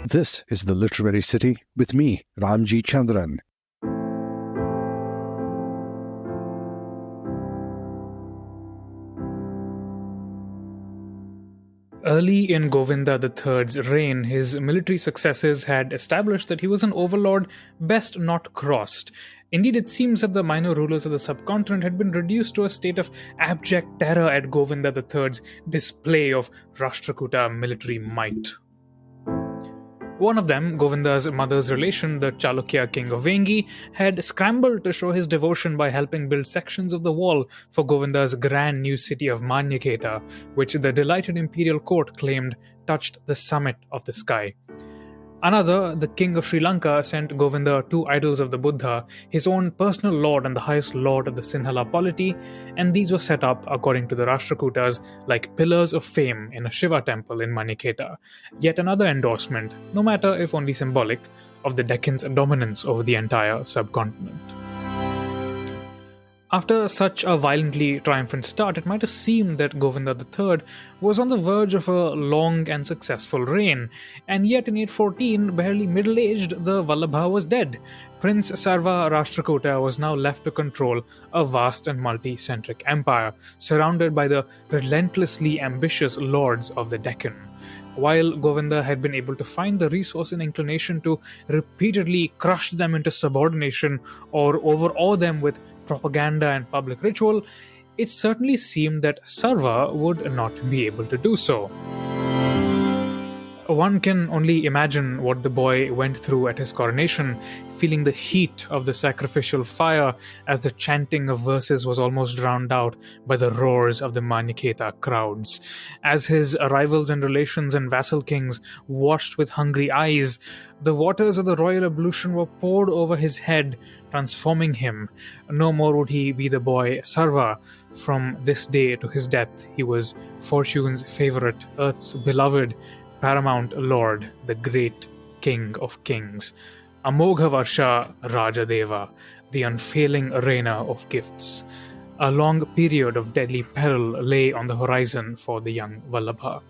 This is The Literary City with me, Ramji Chandran. Early in Govinda III's reign, his military successes had established that he was an overlord best not crossed. Indeed, it seems that the minor rulers of the subcontinent had been reduced to a state of abject terror at Govinda III's display of Rashtrakuta military might. One of them, Govinda's mother's relation, the Chalukya king of Vengi, had scrambled to show his devotion by helping build sections of the wall for Govinda's grand new city of Manyaketa, which the delighted imperial court claimed touched the summit of the sky. Another, the king of Sri Lanka, sent Govinda two idols of the Buddha, his own personal lord and the highest lord of the Sinhala polity, and these were set up, according to the Rashtrakutas, like pillars of fame in a Shiva temple in Manyaketa. Yet another endorsement, no matter if only symbolic, of the Deccan's dominance over the entire subcontinent. After such a violently triumphant start, it might have seemed that Govinda III was on the verge of a long and successful reign, and yet in 814, barely middle-aged, the Vallabha was dead. Prince Sarva Rashtrakuta was now left to control a vast and multi-centric empire, surrounded by the relentlessly ambitious lords of the Deccan. While Govinda had been able to find the resource and inclination to repeatedly crush them into subordination or overawe them with propaganda and public ritual, it certainly seemed that Sarva would not be able to do so. One can only imagine what the boy went through at his coronation, feeling the heat of the sacrificial fire as the chanting of verses was almost drowned out by the roars of the Manyaketa crowds. As his rivals and relations and vassal kings watched with hungry eyes, the waters of the royal ablution were poured over his head, transforming him. No more would he be the boy Sarva. From this day to his death, he was fortune's favorite, earth's beloved, paramount lord, the great king of kings, Amogha Varsha Rajadeva, the unfailing reigner of gifts. A long period of deadly peril lay on the horizon for the young Vallabha.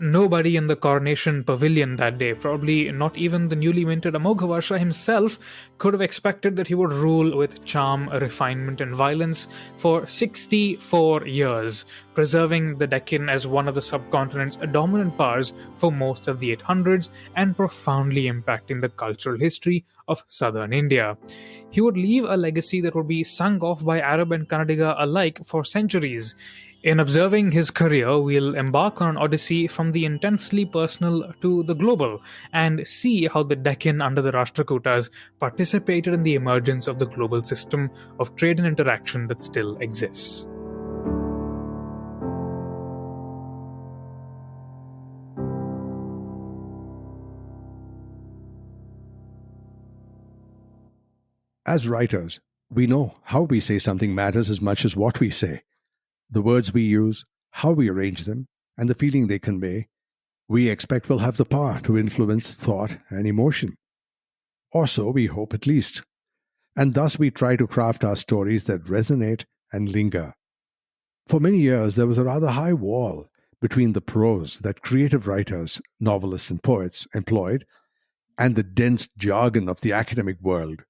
Nobody in the coronation pavilion that day, probably not even the newly minted Amoghavarsha himself, could have expected that he would rule with charm, refinement, and violence for 64 years, preserving the Deccan as one of the subcontinent's dominant powers for most of the 800s and profoundly impacting the cultural history of southern India. He would leave a legacy that would be sung off by Arab and Kannadiga alike for centuries. In observing his career, we'll embark on an odyssey from the intensely personal to the global and see how the Deccan under the Rashtrakutas participated in the emergence of the global system of trade and interaction that still exists. As writers, we know how we say something matters as much as what we say. The words we use, how we arrange them, and the feeling they convey, we expect will have the power to influence thought and emotion. Or so we hope at least. And thus we try to craft our stories that resonate and linger. For many years there was a rather high wall between the prose that creative writers, novelists and poets employed, and the dense jargon of the academic world.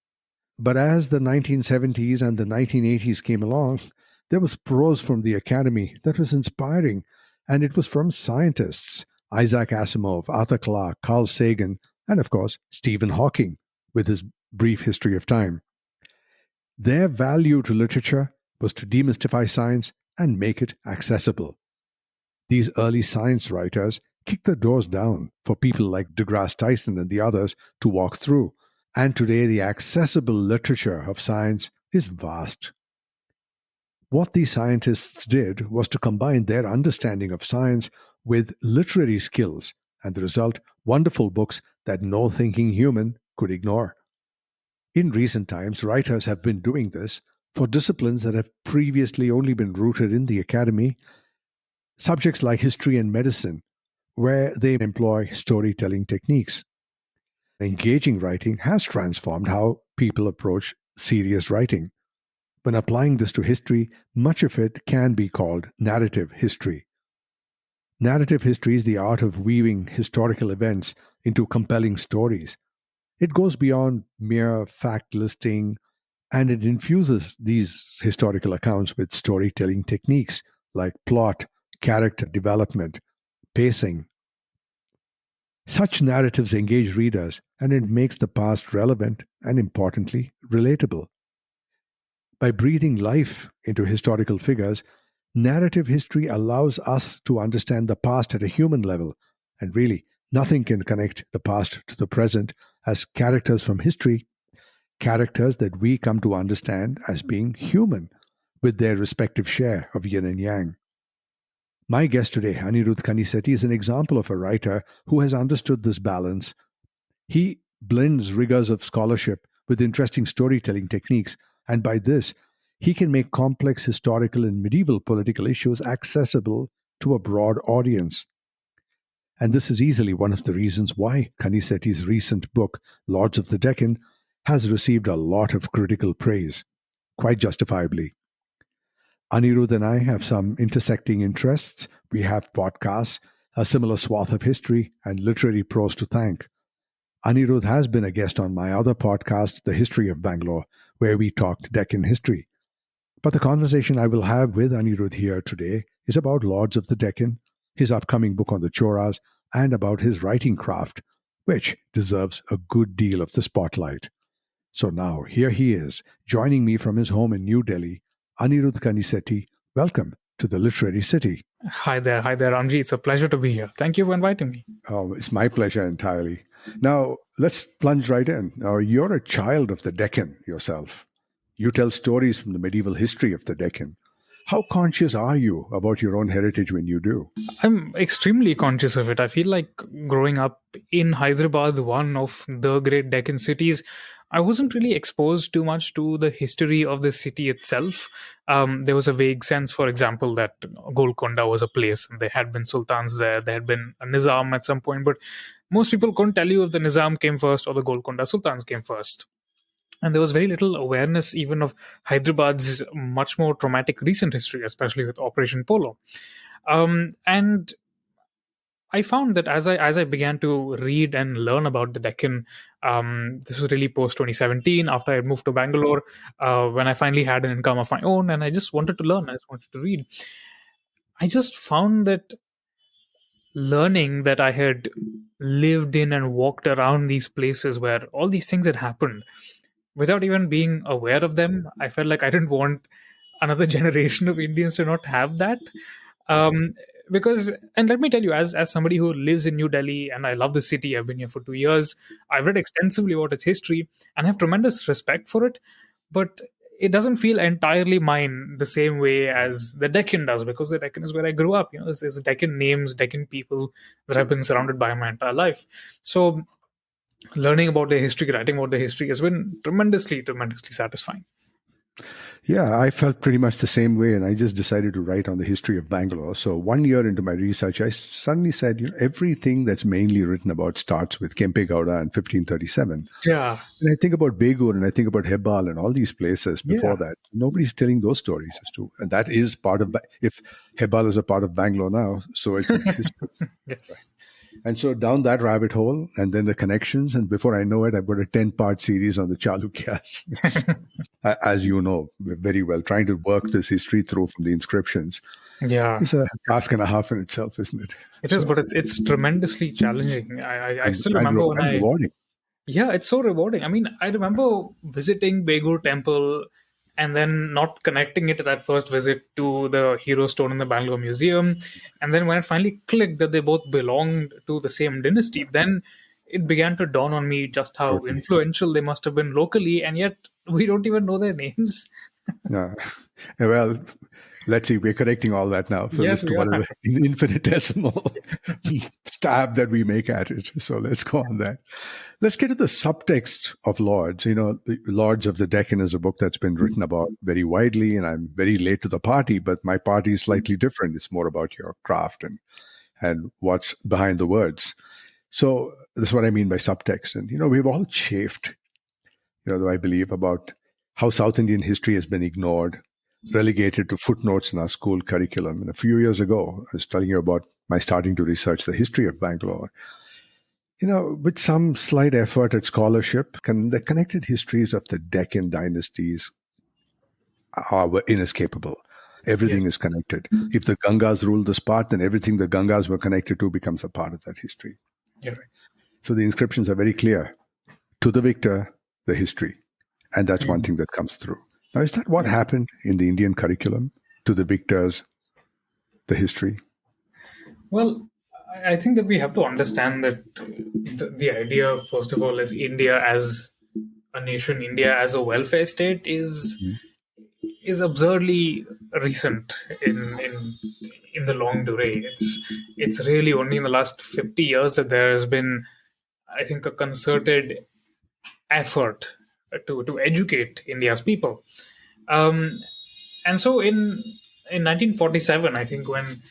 But as the 1970s and the 1980s came along, there was prose from the academy that was inspiring, and it was from scientists, Isaac Asimov, Arthur Clarke, Carl Sagan, and of course, Stephen Hawking, with his brief history of time. Their value to literature was to demystify science and make it accessible. These early science writers kicked the doors down for people like deGrasse, Tyson, and the others to walk through, and today the accessible literature of science is vast. What these scientists did was to combine their understanding of science with literary skills, and the result, wonderful books that no thinking human could ignore. In recent times, writers have been doing this for disciplines that have previously only been rooted in the academy, subjects like history and medicine, where they employ storytelling techniques. Engaging writing has transformed how people approach serious writing. When applying this to history, much of it can be called narrative history. Narrative history is the art of weaving historical events into compelling stories. It goes beyond mere fact listing, and it infuses these historical accounts with storytelling techniques like plot, character development, pacing. Such narratives engage readers, and it makes the past relevant and, importantly, relatable. By breathing life into historical figures, narrative history allows us to understand the past at a human level. And really, nothing can connect the past to the present as characters from history, characters that we come to understand as being human with their respective share of yin and yang. My guest today, Anirudh Kanisetti, is an example of a writer who has understood this balance. He blends rigors of scholarship with interesting storytelling techniques, and by this, he can make complex historical and medieval political issues accessible to a broad audience. And this is easily one of the reasons why Kanisetti's recent book, Lords of the Deccan, has received a lot of critical praise, quite justifiably. Anirudh and I have some intersecting interests. We have podcasts, a similar swath of history, and literary prose to thank. Anirudh has been a guest on my other podcast, The History of Bangalore, where we talked Deccan history. But the conversation I will have with Anirudh here today is about Lords of the Deccan, his upcoming book on the Choras, and about his writing craft, which deserves a good deal of the spotlight. So now, here he is, joining me from his home in New Delhi, Anirudh Kanisetti. Welcome to the Literary City. Hi there, Ramji. It's a pleasure to be here. Thank you for inviting me. Oh, it's my pleasure entirely. Now, let's plunge right in. Now, you're a child of the Deccan yourself. You tell stories from the medieval history of the Deccan. How conscious are you about your own heritage when you do? I'm extremely conscious of it. I feel like growing up in Hyderabad, one of the great Deccan cities, I wasn't really exposed too much to the history of the city itself. There was a vague sense, for example, that Golconda was a place, and there had been sultans there, there had been a Nizam at some point, but most people couldn't tell you if the Nizam came first or the Golconda sultans came first. And there was very little awareness even of Hyderabad's much more traumatic recent history, especially with Operation Polo. And I found that as I began to read and learn about the Deccan, this was really post 2017 after I had moved to Bangalore, when I finally had an income of my own, and I just wanted to learn, I just wanted to read. I just found that learning that I had lived in and walked around these places where all these things had happened without even being aware of them, I felt like I didn't want another generation of Indians to not have that. Um, because, and let me tell you, as somebody who lives in New Delhi and I love the city, I've been here for 2 years. I've read extensively about its history and have tremendous respect for it. But it doesn't feel entirely mine the same way as the Deccan does, because the Deccan is where I grew up. There's Deccan names, Deccan people that I've been surrounded by my entire life. So learning about their history, writing about their history has been tremendously satisfying. Yeah, I felt pretty much the same way, and I just decided to write on the history of Bangalore. So 1 year into my research, I suddenly said, everything that's mainly written about starts with Kempe Gowda in 1537. Yeah. And I think about Begur and I think about Hebbal and all these places before that. Nobody's telling those stories as to, and that is part of, if Hebbal is a part of Bangalore now, so it's history. Yes. Right. And so down that rabbit hole, and then the connections, and before I know it, I've got a 10-part series on the Chalukyas. As you know very well, trying to work this history through from the inscriptions. Yeah. It's a task and a half in itself, isn't it? It is, but it's tremendously challenging. I still remember when rewarding. Yeah, it's so rewarding. I mean, I remember visiting Begur Temple and then not connecting it to that first visit to the Hero Stone in the Bangalore Museum. And then when it finally clicked that they both belonged to the same dynasty, then it began to dawn on me just how influential they must have been locally, and yet we don't even know their names. No. Well, let's see, we're correcting all that now. So Yes, this we is are. an infinitesimal stab that we make at it. So let's go on that. Let's get to the subtext of Lords. The Lords of the Deccan is a book that's been written about very widely, and I'm very late to the party, but my party is slightly different. It's more about your craft and what's behind the words. So that's what I mean by subtext. And, we've all chafed, I believe, about how South Indian history has been ignored, relegated to footnotes in our school curriculum. And a few years ago, I was telling you about my starting to research the history of Bangalore. With some slight effort at scholarship, the connected histories of the Deccan dynasties were inescapable. Everything is connected. If the Gangas ruled this part, then everything the Gangas were connected to becomes a part of that history. Yeah. So the inscriptions are very clear. To the victor, the history. And that's one thing that comes through. Now, is that what happened in the Indian curriculum? To the victors, the history? Well, I think that we have to understand that the idea, first of all, is India as a nation, India as a welfare state is absurdly recent in the long durée. It's really only in the last 50 years that there has been, I think, a concerted effort to educate India's people. And so in 1947, I think when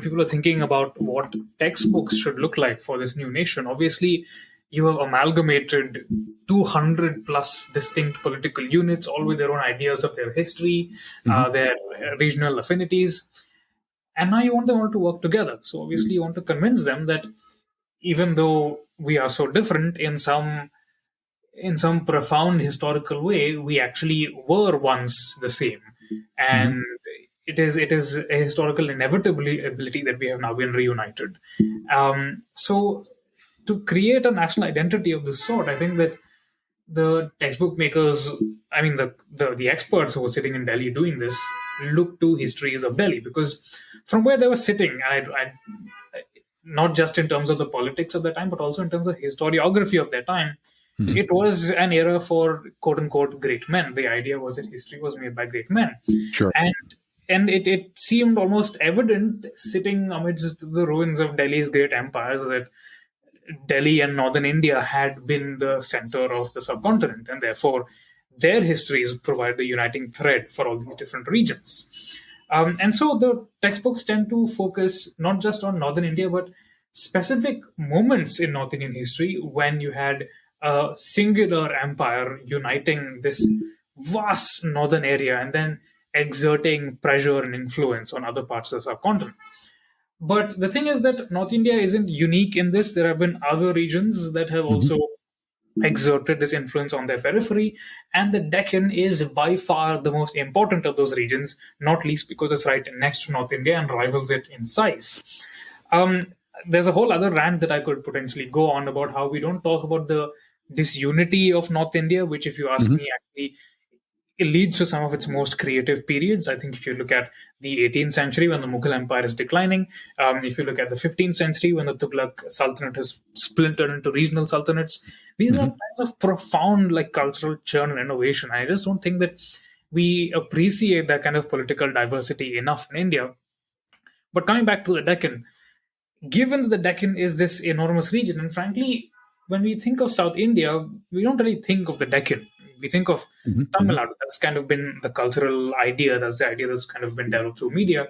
people are thinking about what textbooks should look like for this new nation, obviously you have amalgamated 200 plus distinct political units, all with their own ideas of their history, their regional affinities, and now you want them all to work together. So obviously you want to convince them that even though we are so different in some profound historical way, we actually were once the same, and it is a historical inevitability that we have now been reunited. So to create a national identity of this sort, I think that the textbook makers, I mean the experts who were sitting in Delhi doing this, looked to histories of Delhi, because from where they were sitting, and not just in terms of the politics of the time, but also in terms of historiography of their time, it was an era for quote unquote great men. The idea was that history was made by great men. Sure. And it seemed almost evident, sitting amidst the ruins of Delhi's great empires, that Delhi and northern India had been the center of the subcontinent, and therefore their histories provide the uniting thread for all these different regions. And so the textbooks tend to focus not just on northern India, but specific moments in North Indian history when you had a singular empire uniting this vast northern area and then exerting pressure and influence on other parts of the subcontinent. But the thing is that North India isn't unique in this. There have been other regions that have also exerted this influence on their periphery, and the Deccan is by far the most important of those regions, not least because it's right next to North India and rivals it in size. There's a whole other rant that I could potentially go on about how we don't talk about the disunity of North India, which, if you ask me, actually it leads to some of its most creative periods. I think if you look at the 18th century when the Mughal Empire is declining, if you look at the 15th century when the Tughlaq Sultanate has splintered into regional sultanates, these are kinds of profound cultural churn and innovation. I just don't think that we appreciate that kind of political diversity enough in India. But coming back to the Deccan, given that the Deccan is this enormous region, and frankly, when we think of South India, we don't really think of the Deccan. We think of Tamil Nadu. That's kind of been the cultural idea. That's the idea that's kind of been developed through media.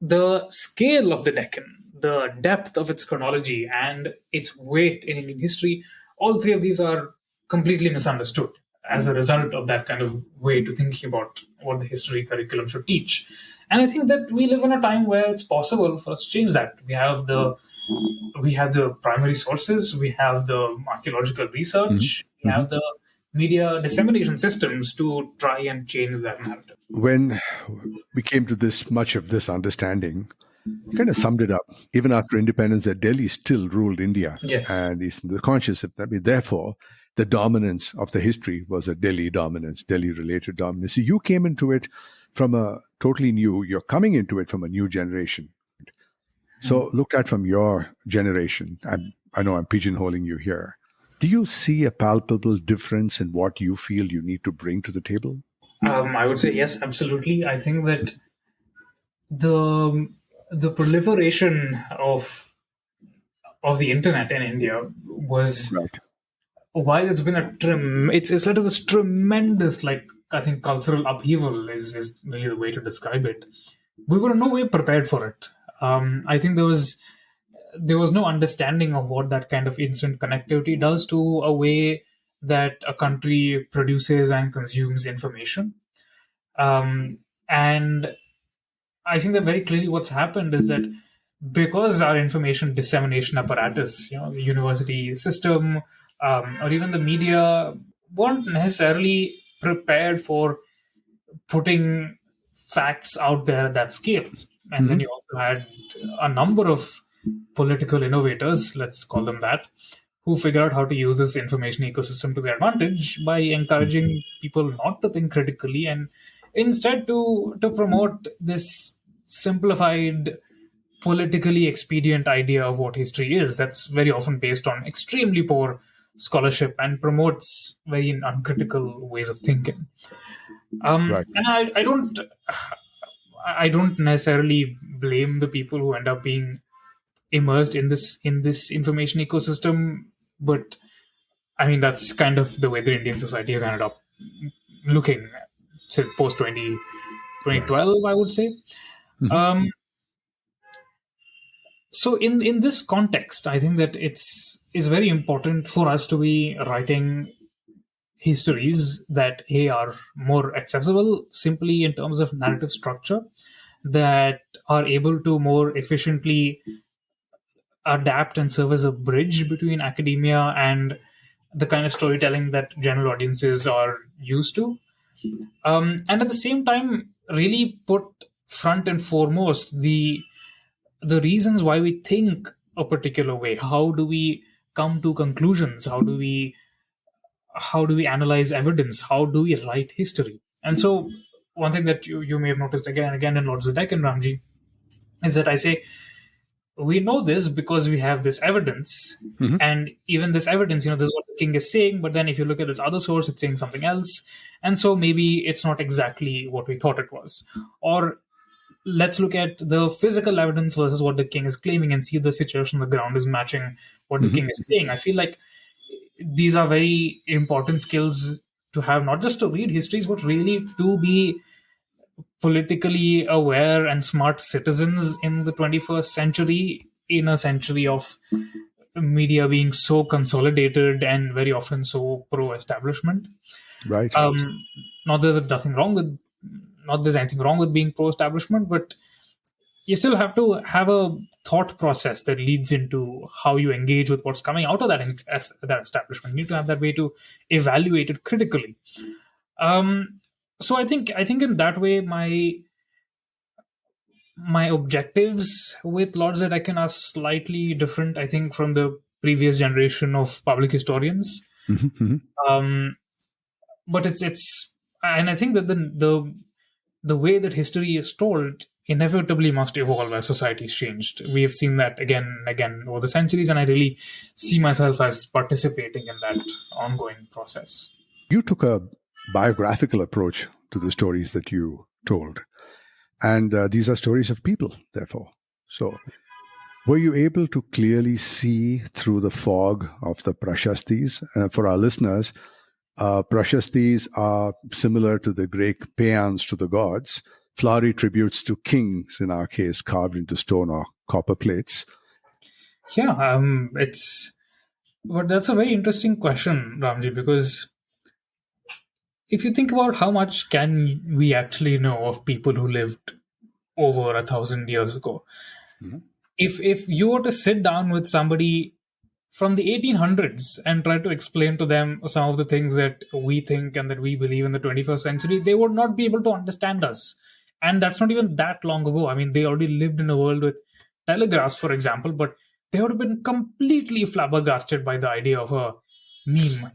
The scale of the Deccan, the depth of its chronology, and its weight in Indian history, all three of these are completely misunderstood as a result of that kind of way to thinking about what the history curriculum should teach. And I think that we live in a time where it's possible for us to change that. We have the primary sources, we have the archaeological research, we have the media dissemination systems to try and change that narrative. When we came to much of this understanding, you kind of summed it up. Even after independence, that Delhi still ruled India. Yes. And the conscious, therefore, the dominance of the history was a Delhi dominance, Delhi-related dominance. So you came into it from you're coming into it from a new generation. So looked at from your generation, I know I'm pigeonholing you here. Do you see a palpable difference in what you feel you need to bring to the table? I would say yes, absolutely. I think that the proliferation of the internet in India was, while it's been it's led to this tremendous, I think, cultural upheaval is really the way to describe it. We were in no way prepared for it. I think there was no understanding of what that kind of instant connectivity does to a way that a country produces and consumes information. And I think that very clearly what's happened is that because our information dissemination apparatus, the university system, or even the media, weren't necessarily prepared for putting facts out there at that scale. And then Hmm. you also had a number of political innovators, let's call them that, who figured out how to use this information ecosystem to their advantage by encouraging people not to think critically and instead to promote this simplified, politically expedient idea of what history is that's very often based on extremely poor scholarship and promotes very uncritical ways of thinking. Right. And I don't necessarily blame the people who end up being immersed in this information ecosystem, but I mean that's kind of the way the Indian society has ended up looking since post twenty Right. twelve, I would say. Hmm. Um, so in this context, I think that it's very important for us to be writing histories that are more accessible simply in terms of narrative structure, that are able to more efficiently adapt and serve as a bridge between academia and the kind of storytelling that general audiences are used to. And at the same time, really put front and foremost the reasons why we think a particular way. How do we come to conclusions? How do we analyze evidence? How do we write history? And so, one thing that you may have noticed again and again in Lords of the Deccan, Ramji, is that I say we know this because we have this evidence, Hmm. and even this evidence, this is what the king is saying, but then if you look at this other source, it's saying something else, and so maybe it's not exactly what we thought it was. Or let's look at the physical evidence versus what the king is claiming and see if the situation on the ground is matching what the Hmm. king is saying. I feel like these are very important skills to have, not just to read histories, but really to be politically aware and smart citizens in the 21st century, in a century of media being so consolidated and very often so pro establishment. Right. Um, not there's nothing wrong with not there's anything wrong with being pro establishment, but you still have to have a thought process that leads into how you engage with what's coming out of that establishment. You need to have that way to evaluate it critically. Um, so I think in that way, my objectives with Lords that I can are slightly different, I think, from the previous generation of public historians. Hmm. Hmm. Um, but it's and I think that the way that history is told inevitably must evolve as society's changed. We have seen that again and again over the centuries, and I really see myself as participating in that ongoing process. You took a biographical approach to the stories that you told. And these are stories of people, therefore. So, were you able to clearly see through the fog of the Prashastis? For our listeners, Prashastis are similar to the Greek paeans to the gods, flowery tributes to kings, in our case, carved into stone or copper plates. Yeah, it's but that's a very interesting question, Ramji, because if you think about how much can we actually know of people who lived over 1,000 years ago, Mhm. if you were to sit down with somebody from the 1800s and try to explain to them some of the things that we think and that we believe in the 21st century, they would not be able to understand us. And that's not even that long ago. I mean, they already lived in a world with telegraphs, for example, but they would have been completely flabbergasted by the idea of a meme.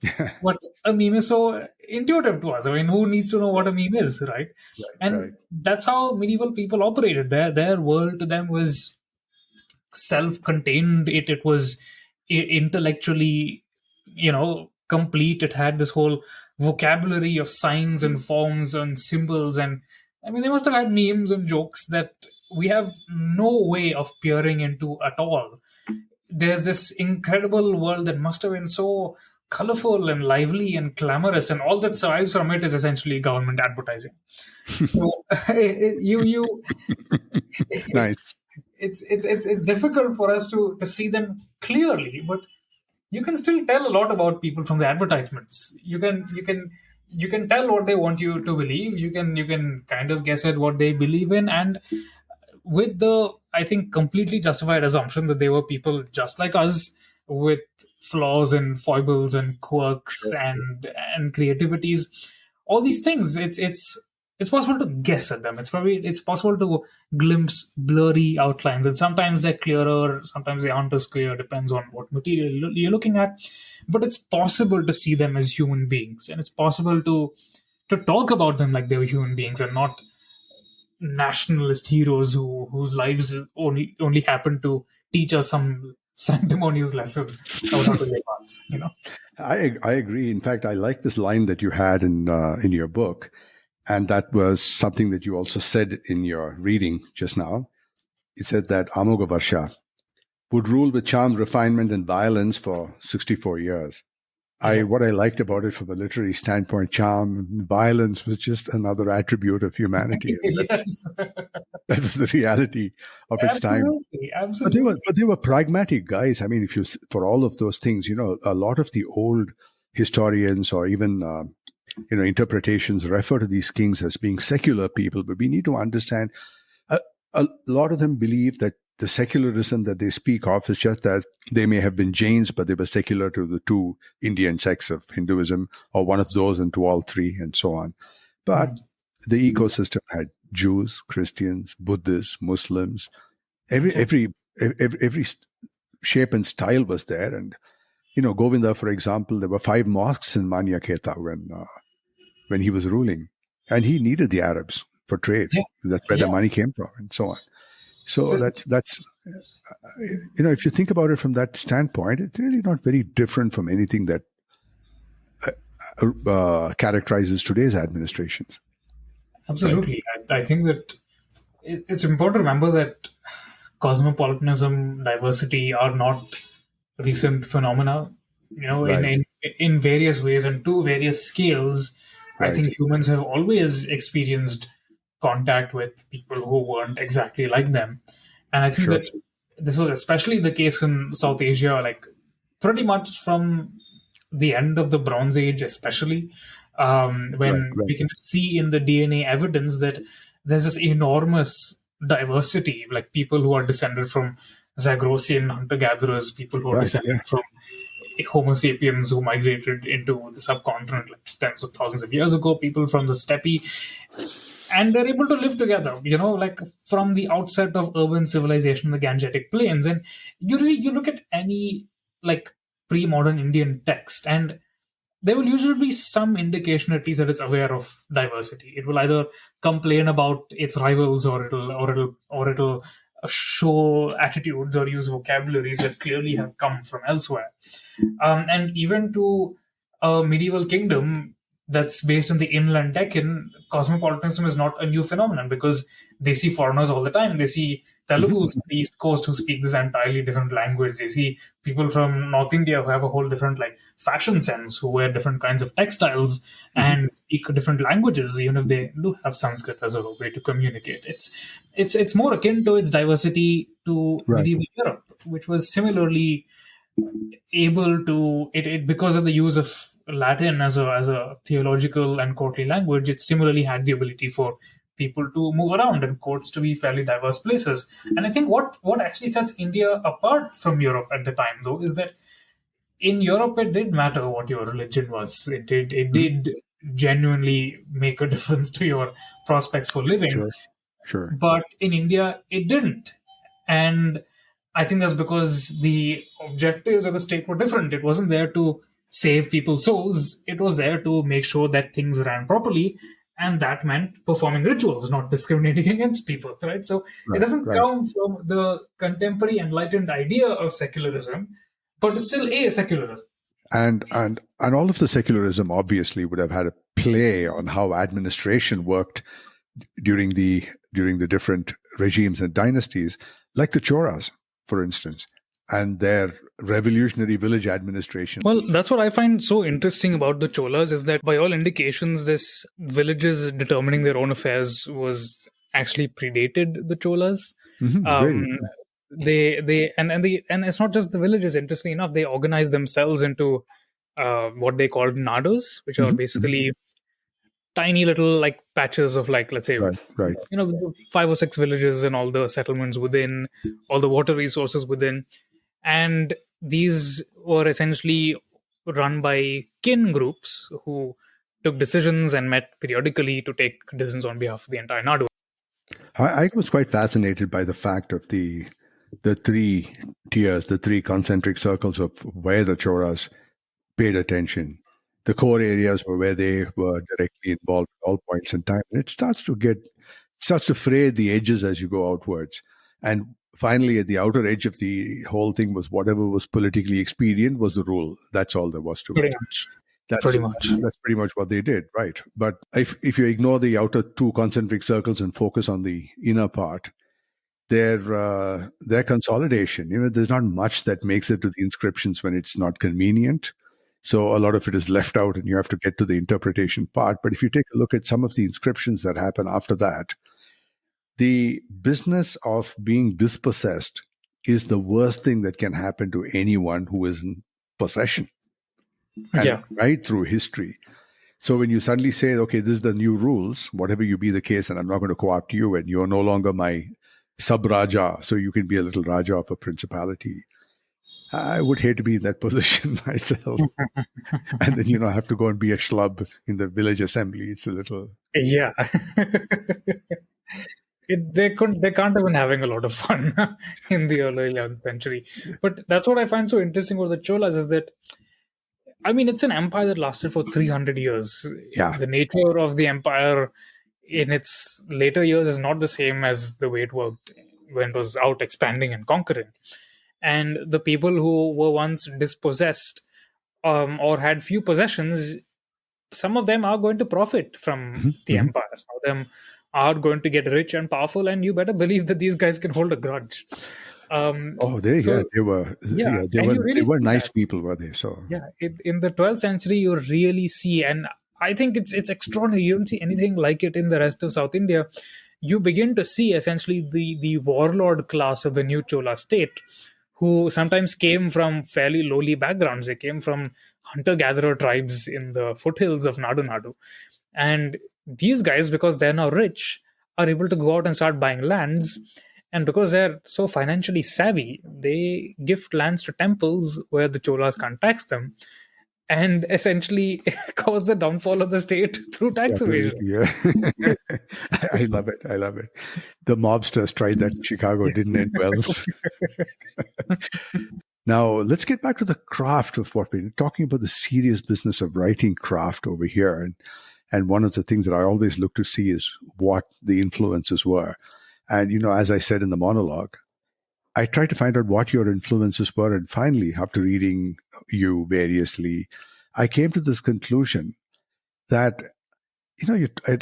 Yeah. But a meme is so intuitive to us. I mean, who needs to know what a meme is, right? Right. And that's how medieval people operated. Their world to them was self-contained. It was intellectually, complete. It had this whole vocabulary of signs and forms and symbols, and I mean, they must have had memes and jokes that we have no way of peering into at all. There's this incredible world that must have been so colorful and lively and glamorous, and all that survives from it is essentially government advertising. So you Nice. it's difficult for us to see them clearly, but you can still tell a lot about people from the advertisements. You can tell what they want you to believe. You can kind of guess at what they believe in, and with the, I think, completely justified assumption that they were people just like us with flaws and foibles and quirks Sure. and creativities, all these things. It's possible to guess at them. It's possible to glimpse blurry outlines, and sometimes they're clearer, sometimes they aren't as clear. Depends on what material you're looking at. But it's possible to see them as human beings, and it's possible to talk about them like they were human beings and not nationalist heroes whose lives only happen to teach us some sanctimonious lesson about how to live ours. I agree. In fact, I like this line that you had in your book, and that was something that you also said in your reading just now. It said that Amogavarsha would rule with charm, refinement, and violence for 64 years. What I liked about it from a literary standpoint, charm, violence was just another attribute of humanity. Yes, That was the reality of its time. absolutely, absolutely. But they were pragmatic guys. I mean, if you for all of those things, a lot of the old historians or even interpretations refer to these kings as being secular people. But we need to understand a lot of them believe that the secularism that they speak of is just that they may have been Jains, but they were secular to the two Indian sects of Hinduism, or one of those and to all three, and so on. But the ecosystem had Jews, Christians, Buddhists, Muslims. Every shape and style was there. And Govinda, for example, there were 5 mosques in Manyaketa when he was ruling, and he needed the Arabs for trade. Yeah. That's where the money came from, and so on. So that's if you think about it from that standpoint, it's really not very different from anything that characterizes today's administrations. Absolutely. I think that it's important to remember that cosmopolitanism, diversity are not recent phenomena. Right. In various ways and to various scales, I think Right. humans have always experienced contact with people who weren't exactly like them. And I think Sure. that this was especially the case in South Asia, like pretty much from the end of the Bronze Age, especially Right. when Right. we can see in the DNA evidence that there's this enormous diversity, like people who are descended from Zagrossian hunter-gatherers, people who are Right. Yeah. descended from Homo sapiens who migrated into the subcontinent like tens of thousands of years ago, people from the steppe, and they're able to live together, like from the outset of urban civilization, the Gangetic Plains. And you look at any like pre-modern Indian text, and there will usually be some indication at least that it's aware of diversity. It will either complain about its rivals, or it'll show attitudes or use vocabularies that clearly have come from elsewhere. And even to a medieval kingdom that's based in the inland Deccan, cosmopolitanism is not a new phenomenon because they see foreigners all the time. They see Telugus on the East Coast who speak this entirely different language. They see people from North India who have a whole different like fashion sense, who wear different kinds of textiles and speak different languages, even if they do have Sanskrit as a way to communicate. It's more akin to its diversity to Right. medieval Europe, which was similarly able to it because of the use of Latin as a theological and courtly language. It similarly had the ability for people to move around and courts to be fairly diverse places. And I think what actually sets India apart from Europe at the time, though, is that in Europe it did matter what your religion was. It did genuinely make a difference to your prospects for living. Sure. Sure. But in India, it didn't. And I think that's because the objectives of the state were different. It wasn't there to save people's souls, it was there to make sure that things ran properly. And that meant performing rituals, not discriminating against people, right? So it Right. doesn't Right. come from the contemporary enlightened idea of secularism, but it's still a secularism. And all of the secularism obviously would have had a play on how administration worked during the different regimes and dynasties, like the Choras, for instance, and their revolutionary village administration. Well, that's what I find so interesting about the Cholas is that by all indications, this villages determining their own affairs was actually predated the Cholas. Really? Um, and it's not just the villages. Interestingly enough, they organized themselves into what they called nadas, which are basically tiny little like patches of like, let's say, Right, right. 5 or 6 villages and all the settlements within, all the water resources within. And these were essentially run by kin groups who took decisions and met periodically to take decisions on behalf of the entire Nadu. I was quite fascinated by the fact of the three tiers, the three concentric circles of where the Choras paid attention. The core areas were where they were directly involved at all points in time. And it starts to fray the edges as you go outwards. And finally, at the outer edge of the whole thing was whatever was politically expedient was the rule. That's all there was to Pretty it. much. That's Pretty much. that's pretty much what they did, right? But if you ignore the outer two concentric circles and focus on the inner part, their consolidation, there's not much that makes it to the inscriptions when it's not convenient. So a lot of it is left out, and you have to get to the interpretation part. But if you take a look at some of the inscriptions that happen after that, the business of being dispossessed is the worst thing that can happen to anyone who is in possession. And Yeah. right through history. So when you suddenly say, okay, this is the new rules, whatever you be the case, and I'm not going to co-opt you, and you're no longer my sub-raja, so you can be a little raja of a principality. I would hate to be in that position myself. And then, I have to go and be a schlub in the village assembly. It's a little... Yeah. They can't have been having a lot of fun in the early 11th century. But that's what I find so interesting about the Cholas is that, I mean, it's an empire that lasted for 300 years. Yeah. The nature of the empire in its later years is not the same as the way it worked when it was out expanding and conquering. And the people who were once dispossessed or had few possessions, some of them are going to profit from the empire. Some of them are going to get rich and powerful, and you better believe that these guys can hold a grudge. They were nice people, were they? So in the 12th century, you really see, and I think it's extraordinary. You don't see anything like it in the rest of South India. You begin to see essentially the warlord class of the new Chola state, who sometimes came from fairly lowly backgrounds. They came from hunter-gatherer tribes in the foothills of Nadu. And these guys, because they're now rich, are able to go out and start buying lands. And because they're so financially savvy, they gift lands to temples where the Cholas can't tax them, and essentially cause the downfall of the state through tax evasion. Yeah. I love it. The mobsters tried that in Chicago, didn't end well. Now, let's get back to the craft of what we're talking about, the serious business of writing craft over here. And one of the things that I always look to see is what the influences were. And, as I said in the monologue, I tried to find out what your influences were. And finally, after reading you variously, I came to this conclusion that,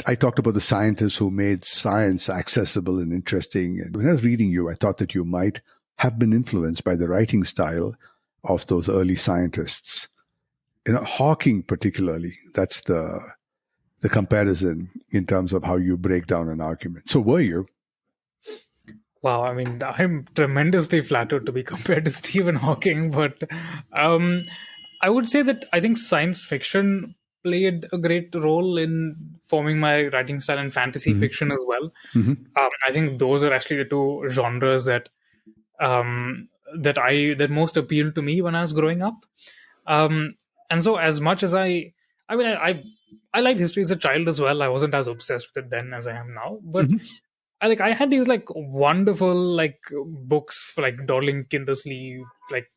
I talked about the scientists who made science accessible and interesting. And when I was reading you, I thought that you might have been influenced by the writing style of those early scientists. Hawking particularly, that's the comparison in terms of how you break down an argument. So were you? Wow, I mean, I'm tremendously flattered to be compared to Stephen Hawking, but I would say that I think science fiction played a great role in forming my writing style, and fantasy fiction as well. I think those are actually the two genres that most appealed to me when I was growing up. And so, as much as I liked history as a child as well. I wasn't as obsessed with it then as I am now, but I had these wonderful books for dawdling kindersley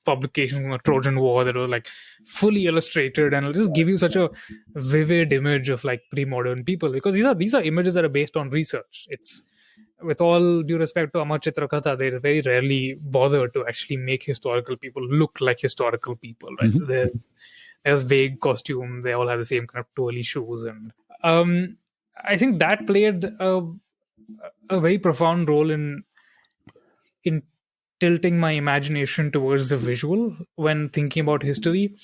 publications from the Trojan War that were fully illustrated, and it'll just give you such a vivid image of pre-modern people, because these are images that are based on research. It's, with all due respect to Amar Chitrakatha, they very rarely bother to actually make historical people look like historical people, right? There's vague costume, they all have the same kind of twirly shoes, and I think that played a very profound role in tilting my imagination towards the visual when thinking about history.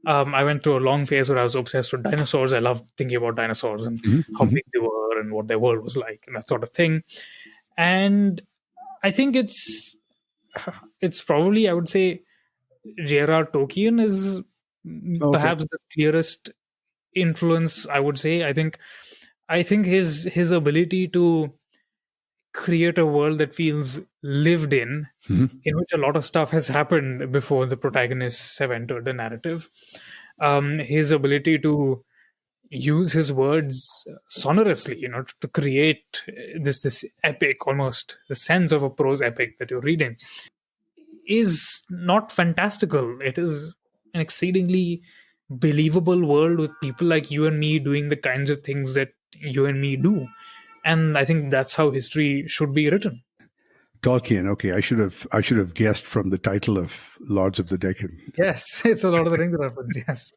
I went through a long phase where I was obsessed with dinosaurs. I loved thinking about dinosaurs and how big they were and what their world was like and that sort of thing. And I think it's probably, I would say, J.R.R. Tolkien is perhaps the clearest influence, I would say. I think I think his ability to create a world that feels lived in which a lot of stuff has happened before the protagonists have entered the narrative. His ability to use his words sonorously, to create this epic, almost the sense of a prose epic that you're reading, is not fantastical. It is an exceedingly believable world with people like you and me doing the kinds of things that you and me do. And I think that's how history should be written. Tolkien. Okay, I should have guessed from the title of Lords of the Deccan. Yes, it's a Lord of the Rings reference. Yes.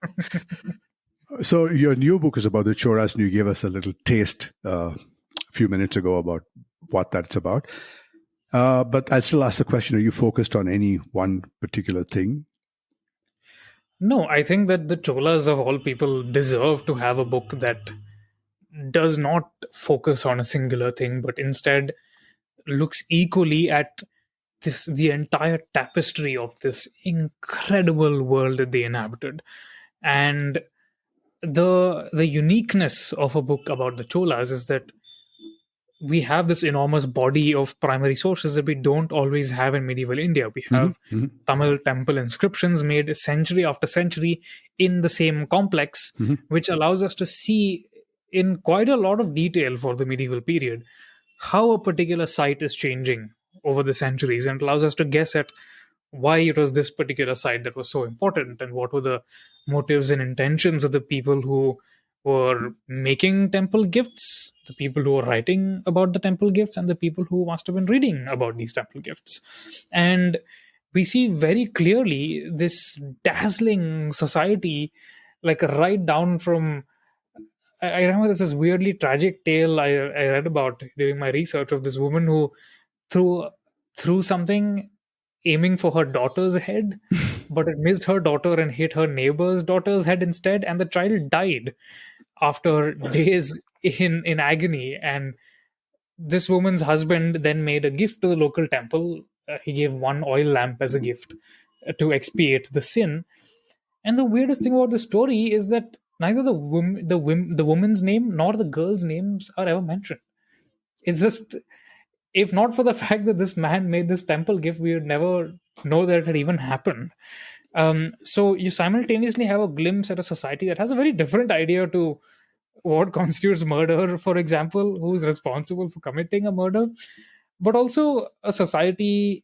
So your new book is about the Choras, and you gave us a little taste a few minutes ago about what that's about. But I'll still ask the question: are you focused on any one particular thing? No, I think that the Cholas of all people deserve to have a book that does not focus on a singular thing, but instead looks equally at the entire tapestry of this incredible world that they inhabited. And the uniqueness of a book about the Cholas is that we have this enormous body of primary sources that we don't always have in medieval India. We have Tamil temple inscriptions made century after century in the same complex, which allows us to see in quite a lot of detail for the medieval period how a particular site is changing over the centuries, and allows us to guess at why it was this particular site that was so important, and what were the motives and intentions of the people who were making temple gifts, the people who were writing about the temple gifts, and the people who must have been reading about these temple gifts. And we see very clearly this dazzling society, like right down from. I remember there's this weirdly tragic tale I read about during my research of this woman who threw something aiming for her daughter's head, but it missed her daughter and hit her neighbor's daughter's head instead, and the child died after days in agony. And this woman's husband then made a gift to the local temple. He gave one oil lamp as a gift to expiate the sin. And the weirdest thing about the story is that neither the woman's name nor the girl's names are ever mentioned. It's just, if not for the fact that this man made this temple gift, we would never know that it had even happened. So you simultaneously have a glimpse at a society that has a very different idea to what constitutes murder, for example, who's responsible for committing a murder, but also a society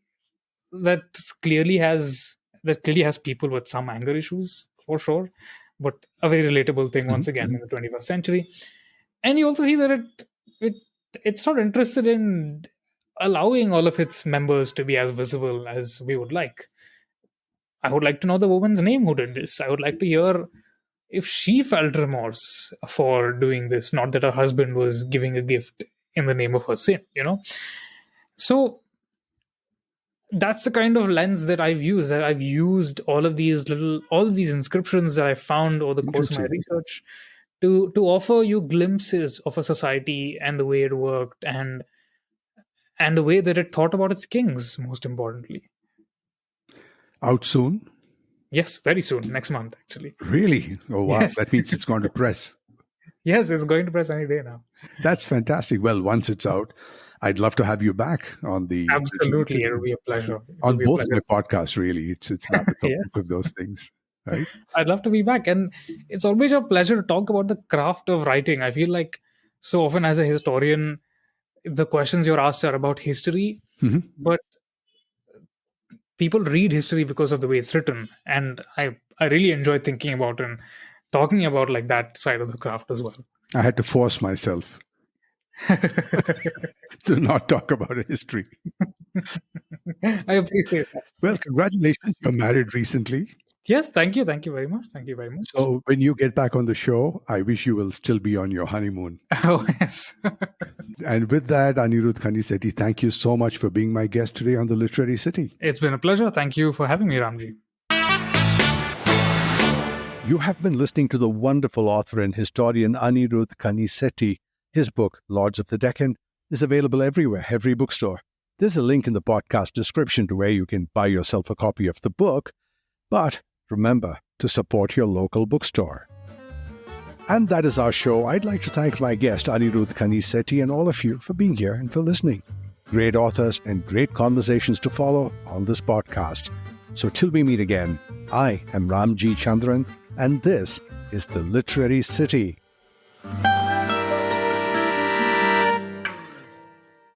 that clearly has people with some anger issues for sure, but a very relatable thing once again in the 21st century. And you also see that it's not interested in allowing all of its members to be as visible as we would like. I would like to know the woman's name who did this. I would like to hear if she felt remorse for doing this, not that her husband was giving a gift in the name of her sin. So that's the kind of lens that I've used. I've used all of these inscriptions that I found over the course of my research to offer you glimpses of a society and the way it worked, and the way that it thought about its kings, most importantly. Out soon? Yes, very soon, next month, actually. Really? Oh, wow. Yes. That means it's going to press. Yes, it's going to press any day now. That's fantastic. Well, once it's out, I'd love to have you back on the... Absolutely, it'll be a pleasure. On both my podcasts, really. It's about both of those things, right? I'd love to be back. And it's always a pleasure to talk about the craft of writing. I feel like so often as a historian, the questions you're asked are about history, but people read history because of the way it's written. And I really enjoy thinking about and talking about like that side of the craft as well. I had to force myself to not talk about history. I appreciate that. Well, congratulations. You're married recently. Yes, thank you. Thank you very much. Thank you very much. So when you get back on the show, I wish you will still be on your honeymoon. Oh, yes. And with that, Anirudh Kanisetti, thank you so much for being my guest today on The Literary City. It's been a pleasure. Thank you for having me, Ramji. You have been listening to the wonderful author and historian Anirudh Kanisetti. His book, Lords of the Deccan, is available everywhere, every bookstore. There's a link in the podcast description to where you can buy yourself a copy of the book. But remember to support your local bookstore. And that is our show. I'd like to thank my guest, Anirudh Kanisetti, and all of you for being here and for listening. Great authors and great conversations to follow on this podcast. So till we meet again, I am Ramji Chandran, and this is The Literary City.